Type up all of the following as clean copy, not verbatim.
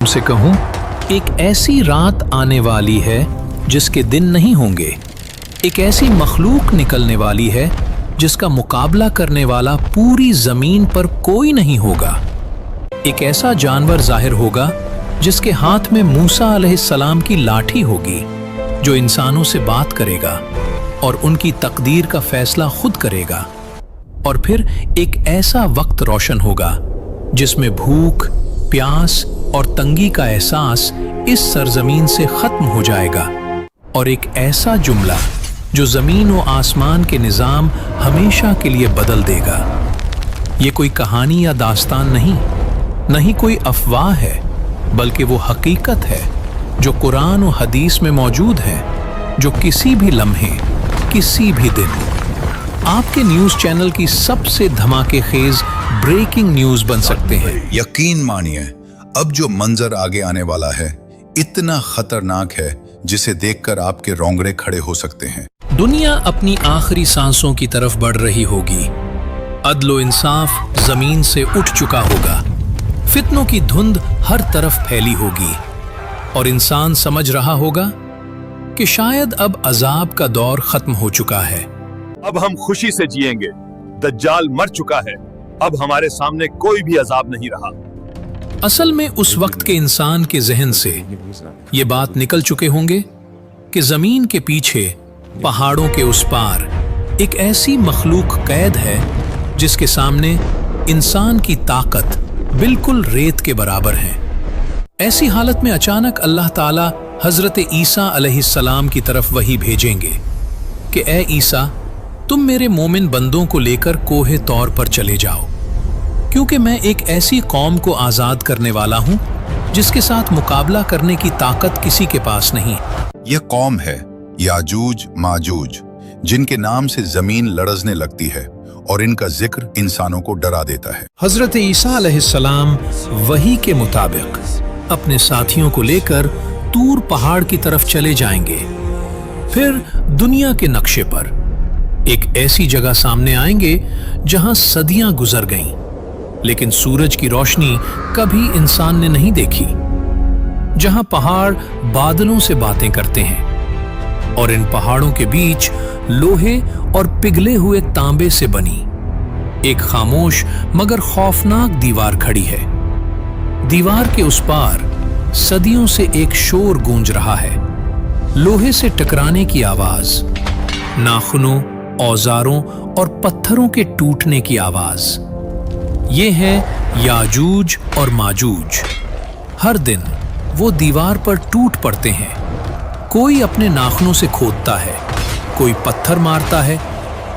तुमसे कहूं, एक ऐसी रात आने वाली है जिसके दिन नहीं होंगे। एक ऐसी मखलूक निकलने वाली है जिसका मुकाबला करने वाला पूरी जमीन पर कोई नहीं होगा। एक ऐसा जानवर जाहिर होगा जिसके हाथ में मूसा अलैहिस्सलाम की लाठी होगी, जो इंसानों से बात करेगा और उनकी तकदीर का फैसला खुद करेगा। और फिर एक ऐसा वक्त रोशन होगा जिसमें भूख, प्यास और तंगी का एहसास इस सरजमीन से खत्म हो जाएगा, और एक ऐसा जुमला जो जमीन व आसमान के निज़ाम हमेशा के लिए बदल देगा। ये कोई कहानी या दास्तान नहीं कोई अफवाह है, बल्कि वो हकीकत है जो कुरान और हदीस में मौजूद है, जो किसी भी लम्हे, किसी भी दिन आपके न्यूज़ चैनल की सबसे धमाकेखेज ब्रेकिंग न्यूज़ बन सकते हैं। यकीन मानिए, अब जो मंजर आगे आने वाला है इतना खतरनाक है जिसे देखकर आपके रोंगटे खड़े हो सकते हैं। दुनिया अपनी आखिरी सांसों की तरफ बढ़ रही होगी। अदलो इंसाफ जमीन से उठ चुका होगा। फितनों की धुंध हर तरफ फैली होगी और इंसान समझ रहा होगा कि शायद अब अजाब का दौर खत्म हो चुका है। अब हम खुशी से जिएंगे। दज्जाल मर चुका है। अब हमारे सामने कोई भी अजाब नहीं रहा। असल में उस वक्त के इंसान के जहन से ये बात निकल चुके होंगे कि जमीन के पीछे, पहाड़ों के उस पार एक ऐसी मखलूक कैद है जिसके सामने इंसान की ताकत बिल्कुल रेत के बराबर है। ऐसी हालत में अचानक अल्लाह ताला हजरत ईसा अलैहिस्सलाम की तरफ वही भेजेंगे कि ए ईसा, तुम मेरे मोमिन बंदों को लेकर कोहे तौर पर चले जाओ, क्योंकि मैं एक ऐसी कौम को आजाद करने वाला हूं जिसके साथ मुकाबला करने की ताकत किसी के पास नहीं। यह कौम है याजूज माजूज, जिनके नाम से जमीन लड़जने लगती है और इनका जिक्र इंसानों को डरा देता है। हजरत ईसा अलैहिस्सलाम वही के मुताबिक अपने साथियों को लेकर तूर पहाड़ की तरफ चले जाएंगे। फिर दुनिया के नक्शे पर एक ऐसी जगह सामने आएंगे जहां सदियां गुजर गईं, लेकिन सूरज की रोशनी कभी इंसान ने नहीं देखी, जहां पहाड़ बादलों से बातें करते हैं और इन पहाड़ों के बीच लोहे और पिघले हुए तांबे से बनी एक खामोश मगर खौफनाक दीवार खड़ी है। दीवार के उस पार सदियों से एक शोर गूंज रहा है, लोहे से टकराने की आवाज, नाखूनों, औजारों और पत्थरों के टूटने की आवाज। ये है याजूज और माजूज। हर दिन वो दीवार पर टूट पड़ते हैं। कोई अपने नाखूनों से खोदता है, कोई पत्थर मारता है,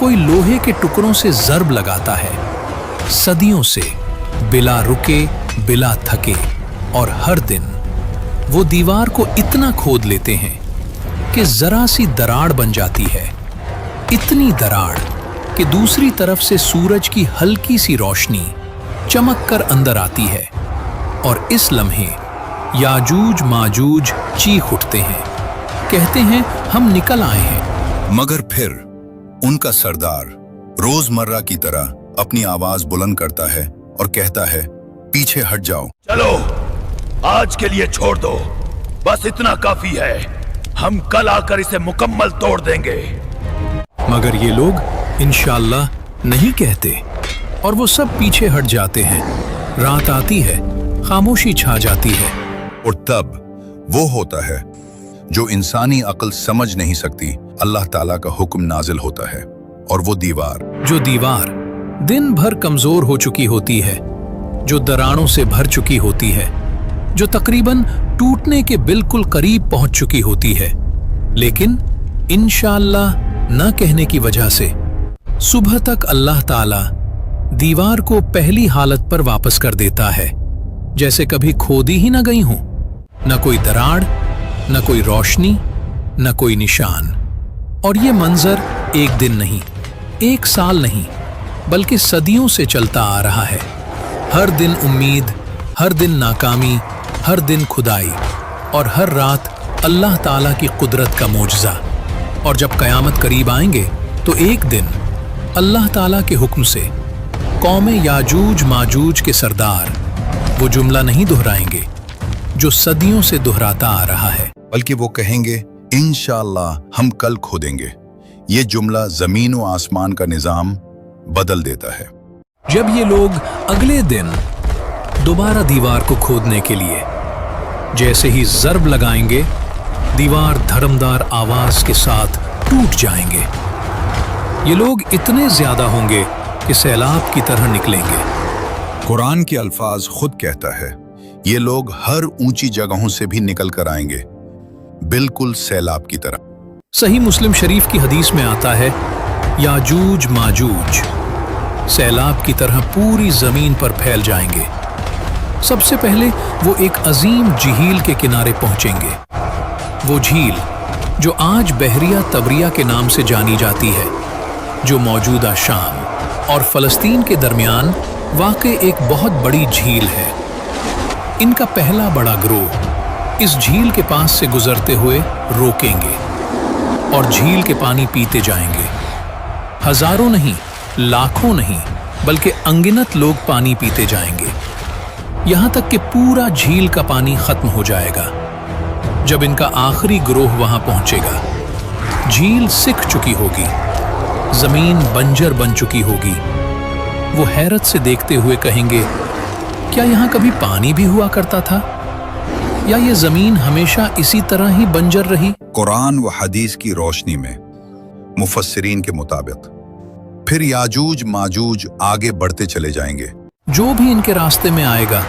कोई लोहे के टुकड़ों से ज़र्ब लगाता है, सदियों से बिला रुके, बिला थके। और हर दिन वो दीवार को इतना खोद लेते हैं कि जरा सी दरार बन जाती है, इतनी दरार कि दूसरी तरफ से सूरज की हल्की सी रोशनी चमक कर अंदर आती है, और इस लम्हे याजूज माजूज चीख उठते हैं, कहते हैं हम निकल आए हैं। मगर फिर उनका सरदार रोजमर्रा की तरह अपनी आवाज बुलंद करता है और कहता है, पीछे हट जाओ। चलो, आज के लिए छोड़ दो, बस इतना काफी है। हम कल आकर इसे मुकम्मल तोड़ देंगे। मगर ये लोग इंशाअल्लाह नहीं कहते और वो सब पीछे हट जाते हैं। रात आती है, खामोशी छा जाती है, और तब वो होता है जो इंसानी अक्ल समझ नहीं सकती। अल्लाह ताला का हुक्म नाजिल होता है, और वो दीवार दिन भर कमजोर हो चुकी होती है, जो दरारों से भर चुकी होती है, जो तकरीबन टूटने के बिल्कुल करीब पहुंच चुकी होती है, लेकिन इंशाअल्लाह न कहने की वजह से सुबह तक अल्लाह ताला दीवार को पहली हालत पर वापस कर देता है, जैसे कभी खोदी ही न गई हो। न कोई दरार, न कोई रोशनी, न कोई निशान। और ये मंजर एक दिन नहीं, एक साल नहीं, बल्कि सदियों से चलता आ रहा है। हर दिन उम्मीद, हर दिन नाकामी, हर दिन खुदाई, और हर रात अल्लाह ताला की कुदरत का मोजज़ा। और जब कयामत करीब आएंगे तो एक दिन अल्लाह ताला के हुक्म से कौम याजूज माजूज के सरदार वो जुमला नहीं दोहराएंगे जो सदियों से दोहराता आ रहा है। बल्कि वो कहेंगे इंशाअल्लाह हम कल खोदेंगे। ये जुमला जमीन व आसमान का निजाम बदल देता है। जब ये लोग अगले दिन दोबारा दीवार को खोदने के लिए जैसे ही ज़र्ब लगाएंगे, दीवार धर्मदार आवाज के साथ टूट जाएंगे। ये लोग इतने ज्यादा होंगे कि सैलाब की तरह निकलेंगे। कुरान के अल्फाज खुद कहता है, ये लोग हर ऊंची जगहों से भी निकल कर आएंगे, बिल्कुल सैलाब की तरह। सही मुस्लिम शरीफ की हदीस में आता है, याजूज माजूज सैलाब की तरह पूरी जमीन पर फैल जाएंगे। सबसे पहले वो एक अजीम झील के किनारे पहुंचेंगे। वो झील जो आज बहरिया तबरिया के नाम से जानी जाती है, जो मौजूदा शाम और फलस्तीन के दरमियान वाक़ई एक बहुत बड़ी झील है। इनका पहला बड़ा गिरोह इस झील के पास से गुजरते हुए रोकेंगे और झील के पानी पीते जाएंगे। हजारों नहीं, लाखों नहीं, बल्कि अनगिनत लोग पानी पीते जाएंगे, यहां तक कि पूरा झील का पानी खत्म हो जाएगा। जब इनका आखिरी गिरोह वहां पहुंचेगा, झील सिक चुकी होगी, जमीन बंजर बन चुकी होगी। वो हैरत से देखते हुए कहेंगे, क्या यहां कभी पानी भी हुआ करता था, या ये जमीन हमेशा इसी तरह ही बंजर रही? कुरान व हदीस की रोशनी में मुफस्सिरीन के मुताबिक फिर याजूज माजूज आगे बढ़ते चले जाएंगे। जो भी इनके रास्ते में आएगा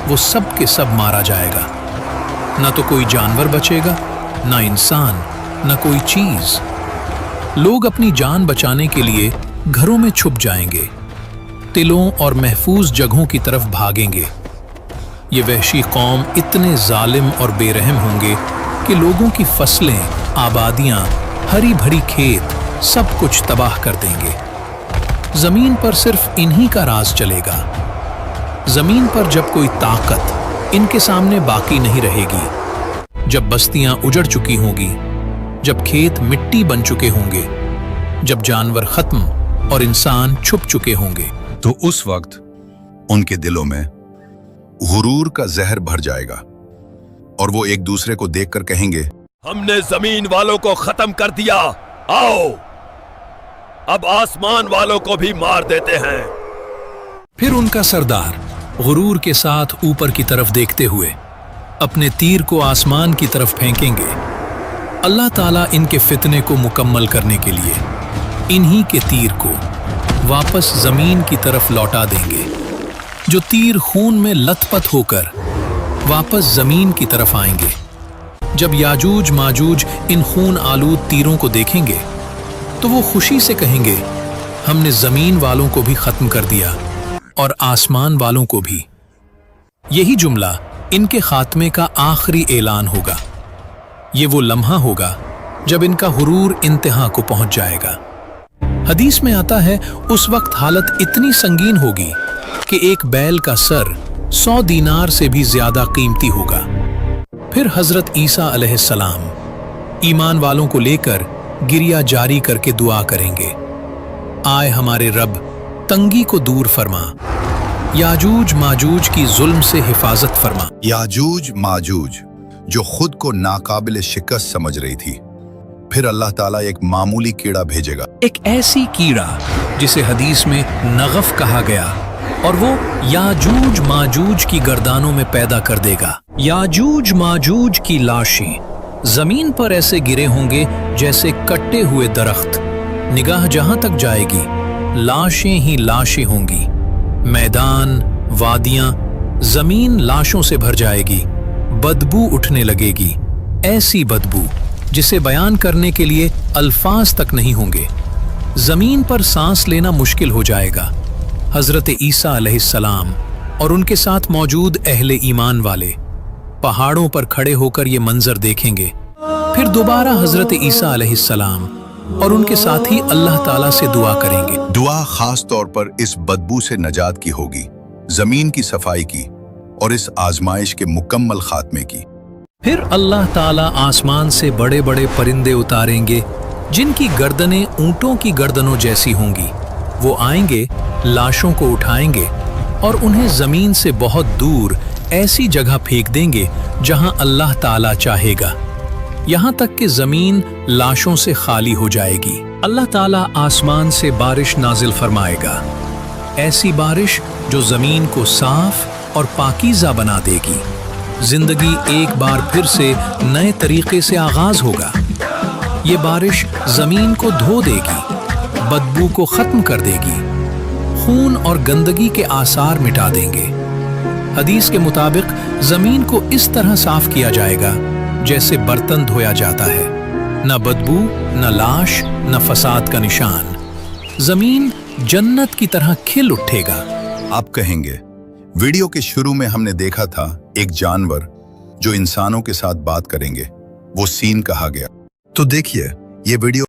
वो सब के सब मारा जाएगा। न तो कोई जानवर बचेगा, न इंसान, न कोई चीज। लोग अपनी जान बचाने के लिए घरों में छुप जाएंगे, तिलों और महफूज जगहों की तरफ भागेंगे। ये वहशी कौम इतने जालिम और बेरहम होंगे कि लोगों की फसलें, आबादियां, हरी भरी खेत सब कुछ तबाह कर देंगे। जमीन पर सिर्फ इन्हीं का राज चलेगा। जमीन पर जब कोई ताकत इनके सामने बाकी नहीं रहेगी, जब बस्तियां उजड़ चुकी होंगी, जब खेत मिट्टी बन चुके होंगे, जब जानवर खत्म और इंसान छुप चुके होंगे, तो उस वक्त उनके दिलों में गुरूर का जहर भर जाएगा और वो एक दूसरे को देखकर कहेंगे, हमने जमीन वालों को खत्म कर दिया, आओ अब आसमान वालों को भी मार देते हैं। फिर उनका सरदार गुरूर के साथ ऊपर की तरफ देखते हुए अपने तीर को आसमान की तरफ फेंकेंगे। अल्लाह ताला इनके फितने को मुकम्मल करने के लिए इन्हीं के तीर को वापस जमीन की तरफ लौटा देंगे। जो तीर खून में लथपथ होकर वापस जमीन की तरफ आएंगे। जब याजूज माजूज इन खून आलूद तीरों को देखेंगे तो वो खुशी से कहेंगे, हमने जमीन वालों को भी खत्म कर दिया और आसमान वालों को भी। यही जुमला इनके खात्मे का आखिरी ऐलान होगा। ये वो लम्हा होगा जब इनका हुरूर इंतहा को पहुंच जाएगा। हदीस में आता है, उस वक्त हालत इतनी संगीन होगी कि एक बैल का सर 100 दीनार से भी ज्यादा कीमती होगा। फिर हजरत ईसा अलैहिस्सलाम ईमान वालों को लेकर गिरिया जारी करके दुआ करेंगे, आए हमारे रब, तंगी को दूर फरमा, याजूज माजूज की जुल्म से हिफाजत फरमा। याजूज माजूज जो खुद को नाकाबिल शिकस्त समझ रही थी, फिर अल्लाह ताला एक मामूली कीड़ा भेजेगा, एक ऐसी कीड़ा जिसे हदीस में नगफ कहा गया, और वो याजूज माजूज की गर्दानों में पैदा कर देगा। याजूज माजूज की लाशें जमीन पर ऐसे गिरे होंगे जैसे कटे हुए दरख्त। निगाह जहां तक जाएगी लाशें ही लाशें होंगी। मैदान, वादियां, जमीन लाशों से भर जाएगी। बदबू उठने लगेगी, ऐसी बदबू जिसे बयान करने के लिए अल्फाज तक नहीं होंगे। जमीन पर सांस लेना मुश्किल हो जाएगा। हजरत ईसा अलैहिस्सलाम और उनके साथ मौजूद अहले ईमान वाले पहाड़ों पर खड़े होकर ये मंजर देखेंगे। फिर दोबारा हजरत ईसा अलैहिस्सलाम और उनके साथी अल्लाह ताला से दुआ करेंगे। दुआ खास तौर पर इस बदबू से नजात की होगी, जमीन की सफाई की और इस आजमाइश के मुकम्मल खात्मे की। फिर अल्लाह ताला आसमान से बड़े बड़े परिंदे उतारेंगे जिनकी गर्दनें ऊंटों की गर्दनों जैसी होंगी। वो आएंगे, लाशों को उठाएंगे और उन्हें जमीन से बहुत दूर ऐसी जगह फेंक देंगे जहां अल्लाह ताला चाहेगा, यहां तक कि जमीन लाशों से खाली हो जाएगी। अल्लाह ताला आसमान से बारिश नाजिल फरमाएगा, ऐसी बारिश जो जमीन को साफ और पाकीज़ा बना देगी। जिंदगी एक बार फिर से नए तरीके से आगाज होगा। ये बारिश जमीन को धो देगी, बदबू को खत्म कर देगी, खून और गंदगी के आसार मिटा देंगे। हदीस के मुताबिक जमीन को इस तरह साफ किया जाएगा जैसे बर्तन धोया जाता है, न बदबू, न लाश, न फसाद का निशान। जमीन जन्नत की तरह खिल उठेगा। आप कहेंगे, वीडियो के शुरू में हमने देखा था एक जानवर जो इंसानों के साथ बात करेंगे, वो सीन कहा गया। तो देखिए, ये वीडियो